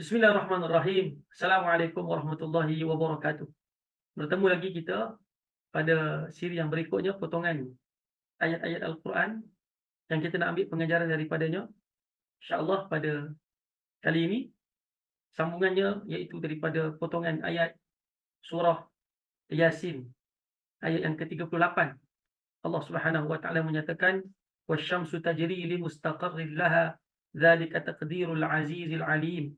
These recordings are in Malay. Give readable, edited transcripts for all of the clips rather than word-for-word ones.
Bismillahirrahmanirrahim. Assalamualaikum warahmatullahi wabarakatuh. Bertemu lagi kita pada siri yang berikutnya, potongan ayat-ayat Al-Quran yang kita nak ambil pengajaran daripadanya. InsyaAllah pada kali ini, sambungannya iaitu daripada potongan ayat surah Yasin, ayat yang ke-38. Allah Subhanahu wa taala menyatakan, "Wasyamsu tajri li mustaqarrin laha, dzalika taqdirul azizil alim."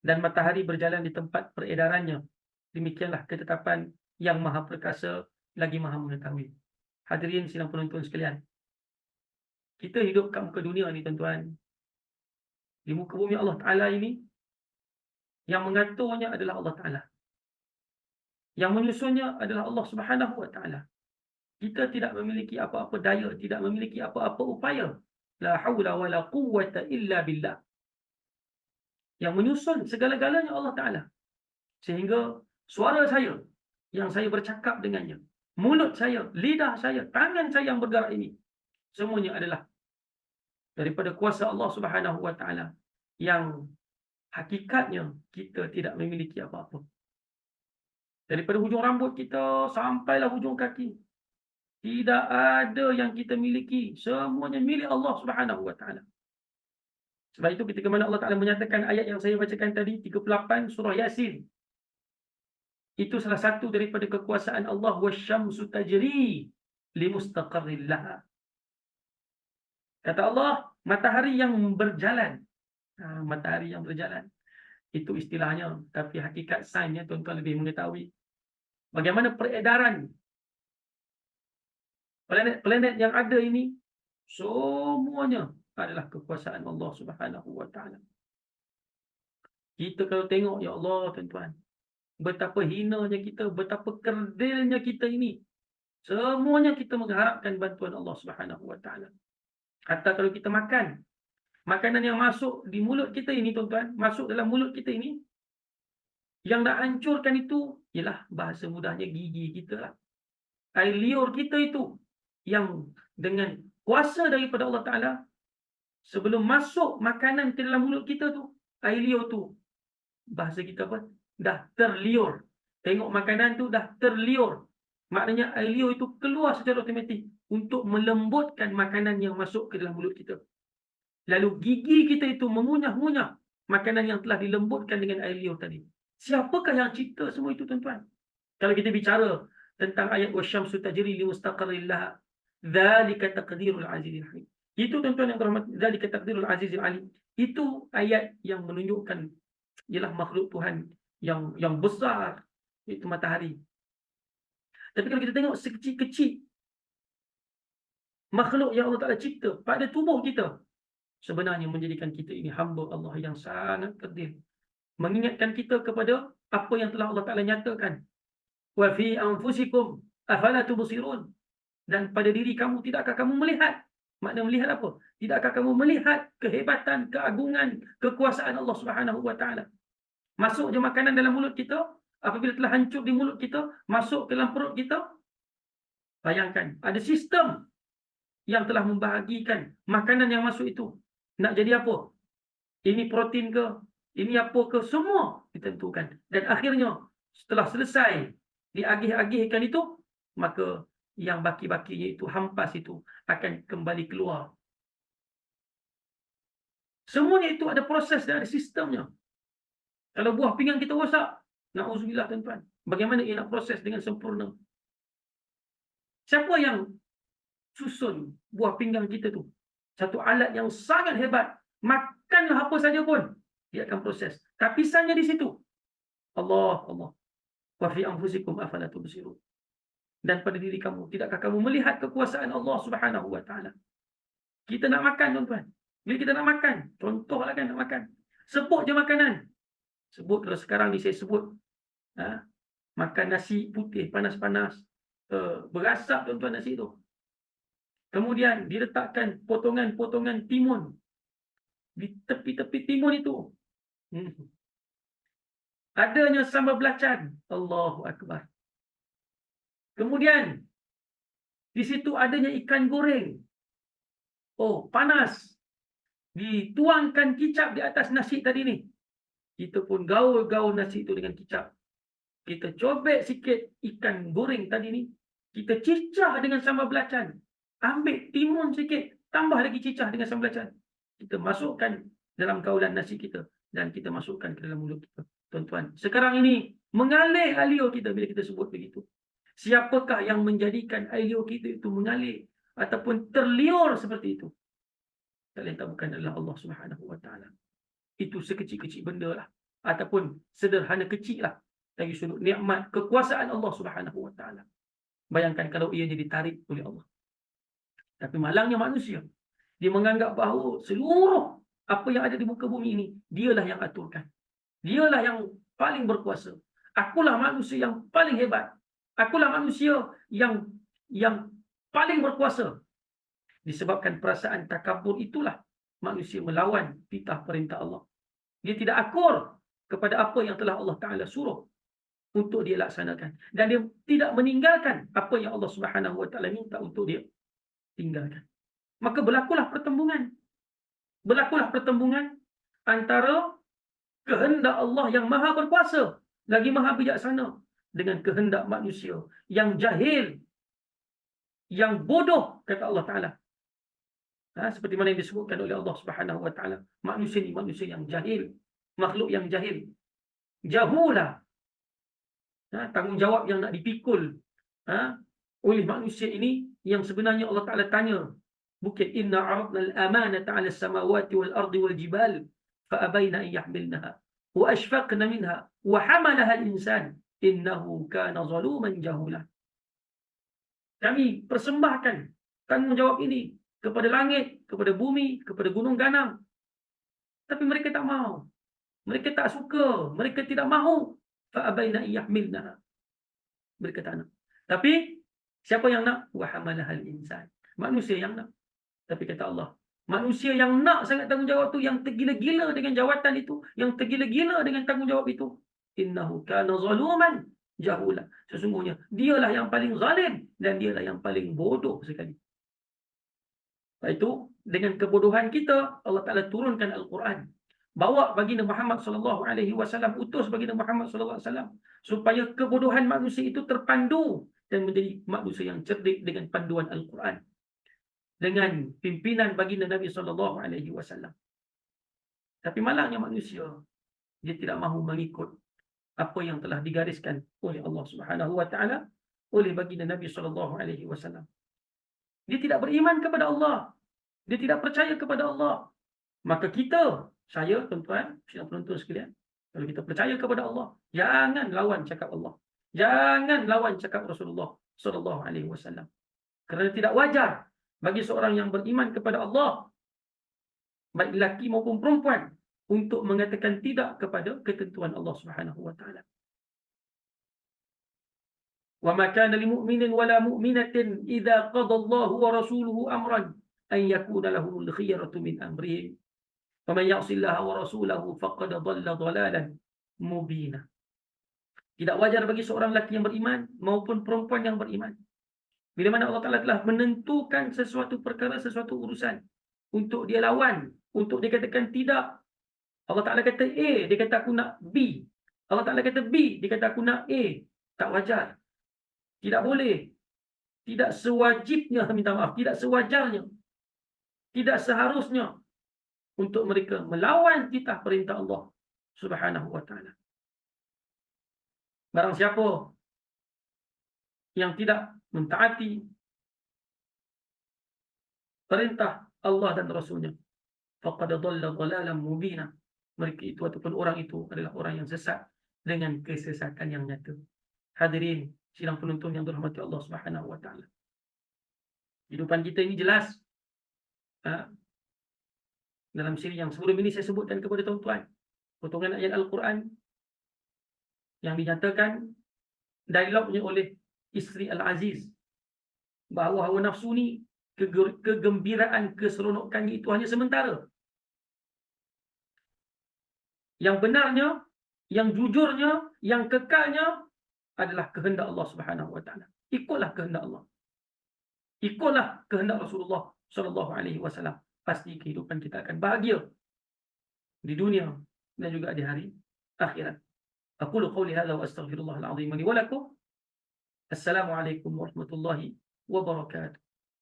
Dan matahari berjalan di tempat peredarannya. Demikianlah ketetapan yang Maha Perkasa lagi Maha Mengetahui. Hadirin sidang penonton sekalian, kita hidup kat muka dunia ni tuan-tuan. Di muka bumi Allah Ta'ala ini, yang mengaturnya adalah Allah Ta'ala. Yang menyusunnya adalah Allah Subhanahu Wa Ta'ala. Kita tidak memiliki apa-apa daya, tidak memiliki apa-apa upaya. La haula wa la quwwata illa billah. Yang menyusun segala-galanya Allah Ta'ala. Sehingga suara saya yang saya bercakap dengannya, mulut saya, lidah saya, tangan saya yang bergerak ini, semuanya adalah daripada kuasa Allah Subhanahu Wa Taala, yang hakikatnya kita tidak memiliki apa-apa. Daripada hujung rambut kita sampailah hujung kaki, tidak ada yang kita miliki, semuanya milik Allah Subhanahu Wa Taala. Sebab itu ketika mana Allah Taala menyatakan ayat yang saya bacakan tadi, 38 surah Yasin, itu salah satu daripada kekuasaan Allah. Wasyamsu tajri limustaqarril laha. Kata Allah, matahari yang berjalan. Matahari yang berjalan, itu istilahnya, tapi hakikat sainsnya tuan-tuan lebih mengetahui bagaimana peredaran planet-planet yang ada ini. Semuanya adalah kekuasaan Allah Subhanahu Wa Taala. Kita kalau tengok, ya Allah tuan-tuan, betapa hinanya kita, betapa kerdilnya kita ini. Semuanya kita mengharapkan bantuan Allah Subhanahu Wa Taala. Hatta kalau kita makan, makanan yang masuk di mulut kita ini tuan-tuan, masuk dalam mulut kita ini, yang nak hancurkan itu ialah, bahasa mudahnya, gigi kita lah. Air liur kita itu, yang dengan kuasa daripada Allah Ta'ala, sebelum masuk makanan ke dalam mulut kita tu, air liur tu, bahasa kita apa? Dah terliur. Tengok makanan tu dah terliur. Maknanya air liur itu keluar secara automatik untuk melembutkan makanan yang masuk ke dalam mulut kita. Lalu gigi kita itu mengunyah-ngunyah makanan yang telah dilembutkan dengan air liur tadi. Siapakah yang cipta semua itu tuan-tuan? Kalau kita bicara tentang ayat wasyamsu tajri li mustaqarril laha, dzalika taqdirul azizil alim. Itu tuan-tuan yang berhormat, dzalika taqdirul azizil alim. Itu ayat yang menunjukkan ialah makhluk Tuhan yang besar, itu matahari. Tapi kalau kita tengok sekecil-kecil makhluk yang Allah Taala cipta pada tubuh kita, sebenarnya menjadikan kita ini hamba Allah yang sangat kerdil. Mengingatkan kita kepada apa yang telah Allah Ta'ala nyatakan. Wa fi anfusikum afala tubsirun. Dan pada diri kamu, tidakkah kamu melihat? Makna melihat apa? Tidakkah kamu melihat kehebatan, keagungan, kekuasaan Allah Subhanahu Wa Ta'ala? Masuk je makanan dalam mulut kita, apabila telah hancur di mulut kita, masuk ke dalam perut kita, bayangkan, ada sistem yang telah membahagikan makanan yang masuk itu nak jadi apa? Ini protein ke? Ini apa ke? Semua ditentukan. Dan akhirnya, setelah selesai diagih-agihkan itu, maka yang baki-bakinya itu, hampas itu, akan kembali keluar. Semuanya itu ada proses dan ada sistemnya. Kalau buah pinggang kita rosak, na'udzubillah tuan-tuan, bagaimana ia nak proses dengan sempurna? Siapa yang susun buah pinggang kita tu? Satu alat yang sangat hebat. Makanlah apa saja pun, dia akan proses. Tapisannya di situ. Allah. Wa fi anfusikum afala tubsirun. Dan pada diri kamu, tidakkah kamu melihat kekuasaan Allah Subhanahu Wa Taala? Kita nak makan tuan-tuan. Bila kita nak makan, contohlah kan nak makan, sebut je makanan. Sebut, kalau sekarang ni saya sebut, makan nasi putih panas-panas, berasap tuan-tuan nasi tu. Kemudian diletakkan potongan-potongan timun di tepi-tepi timun itu. Adanya sambal belacan. Allahu Akbar. Kemudian di situ adanya ikan goreng. Oh, panas. Dituangkan kicap di atas nasi tadi ni. Kita pun gaul-gaul nasi itu dengan kicap. Kita cobek sikit ikan goreng tadi ni. Kita cicah dengan sambal belacan. Ambil timun sikit. Tambah lagi cicah dengan sambal belacan. Kita masukkan dalam gaulan nasi kita. Dan kita masukkan ke dalam mulut kita. Tuan-tuan, sekarang ini mengalir air liur kita bila kita sebut begitu. Siapakah yang menjadikan air liur kita itu mengalir ataupun terliur seperti itu? Tak lain tak bukan adalah Allah Subhanahu Wa Taala. Itu sekecil-kecil benda lah. Ataupun sederhana kecil lah. Dari sudut nikmat kekuasaan Allah Subhanahu Wa Taala. Bayangkan kalau ianya ditarik oleh Allah. Tapi malangnya manusia. Dia menganggap bahawa seluruh apa yang ada di muka bumi ini, dialah yang aturkan. Dialah yang paling berkuasa. Akulah manusia yang paling hebat. Akulah manusia yang paling berkuasa. Disebabkan perasaan takabur itulah manusia melawan titah perintah Allah. Dia tidak akur kepada apa yang telah Allah Ta'ala suruh untuk dia laksanakan. Dan dia tidak meninggalkan apa yang Allah Subhanahu Wa Ta'ala minta untuk dia tinggalkan. Maka berlakulah pertembungan. Berlakulah pertembungan antara kehendak Allah yang maha berkuasa, lagi maha bijaksana, dengan kehendak manusia yang jahil, yang bodoh, kata Allah Ta'ala. Seperti mana yang disebutkan oleh Allah Subhanahu Wa Ta'ala. Manusia ni manusia yang jahil. Makhluk yang jahil. Jahulah. Tanggungjawab yang nak dipikul oleh manusia ini, yang sebenarnya Allah Ta'ala tanya. Bukan inna aradna al-amanata 'ala as-samawati wal ardi wal jibal fa abayna an yahmilnaha wa ashfaqna minha wa hamalaha al-insan innahu kana zaluman jahula. Kami persembahkan tanggungjawab ini kepada langit, kepada bumi, kepada gunung ganang. Tapi mereka tak mahu. Mereka tak suka. Mereka tidak mahu. Fa'abaina iyahmilnaha. Mereka tak nak. Tapi, siapa yang nak? Wahamalahal insan. Manusia yang nak. Tapi kata Allah, manusia yang nak sangat tanggungjawab tu, yang tergila-gila dengan jawatan itu, yang tergila-gila dengan tanggungjawab itu, innahu kana zaluman jahula. Sesungguhnya, dialah yang paling zalim dan dialah yang paling bodoh sekali. Itu dengan kebodohan kita, Allah Ta'ala turunkan Al-Quran. Bawa baginda Muhammad SAW, utus baginda Muhammad SAW, supaya kebodohan manusia itu terpandu dan menjadi manusia yang cerdik dengan panduan Al-Quran. Dengan pimpinan baginda Nabi SAW. Tapi malangnya manusia, dia tidak mahu mengikut apa yang telah digariskan oleh Allah Subhanahu Wa Ta'ala, oleh baginda Nabi SAW. Dia tidak beriman kepada Allah. Dia tidak percaya kepada Allah. Maka kita, saya, tuan-tuan, sidang penonton sekalian, kalau kita percaya kepada Allah, jangan lawan cakap Allah. Jangan lawan cakap Rasulullah SAW. Kerana tidak wajar bagi seorang yang beriman kepada Allah, baik lelaki maupun perempuan, untuk mengatakan tidak kepada ketentuan Allah Subhanahu Wa Ta'ala. وَمَا كَانَ لِمُؤْمِنٍ وَلَا مُؤْمِنَةٍ إِذَا قَضَى اللَّهُ وَرَسُولُهُ أَمْرًا أَنْ يَكُونَ لَهُمُ الْخِيَرَةُ مِنْ أَمْرِهِمْ وَمَنْ يَعْصِ اللَّهَ وَرَسُولَهُ فَقَدْ ضَلَّ ضَلَالًا مُبِينًا. Tidak wajar bagi seorang lelaki yang beriman maupun perempuan yang beriman, bila mana Allah Ta'ala telah menentukan sesuatu perkara, sesuatu urusan, untuk dia lawan, untuk dia katakan tidak. Allah Ta'ala kata A, dia kata aku nak B. Allah Ta'ala kata B, dia kata aku nak A. Tak wajar. Tidak boleh. Tidak sewajibnya, minta maaf, tidak sewajarnya, tidak seharusnya untuk mereka melawan titah perintah Allah Subhanahu Wa Ta'ala. Barang siapa yang tidak mentaati perintah Allah dan Rasulnya, faqad dhalla dhalalan mubina. Mereka itu ataupun orang itu adalah orang yang sesat dengan kesesatan yang nyata. Hadirin sidang penonton yang dirahmati Allah Subhanahu Wa Ta'ala. Kehidupan kita ini jelas. Dalam siri yang sebelum ini saya sebutkan kepada tuan-tuan, potongan ayat Al-Quran yang dinyatakan dialognya oleh isteri Al-Aziz, bahawa hawa nafsu ni, kegembiraan, keseronokannya itu hanya sementara. Yang benarnya, yang jujurnya, yang kekalnya adalah kehendak Allah Subhanahu Wa Ta'ala. Ikutlah kehendak Allah. Ikutlah kehendak Rasulullah SAW. Pasti kehidupan kita akan bahagia di dunia dan juga di hari akhirat. Aqulu qouli hadza wa astaghfirullahal azim li wa lakum. Assalamualaikum warahmatullahi wabarakatuh.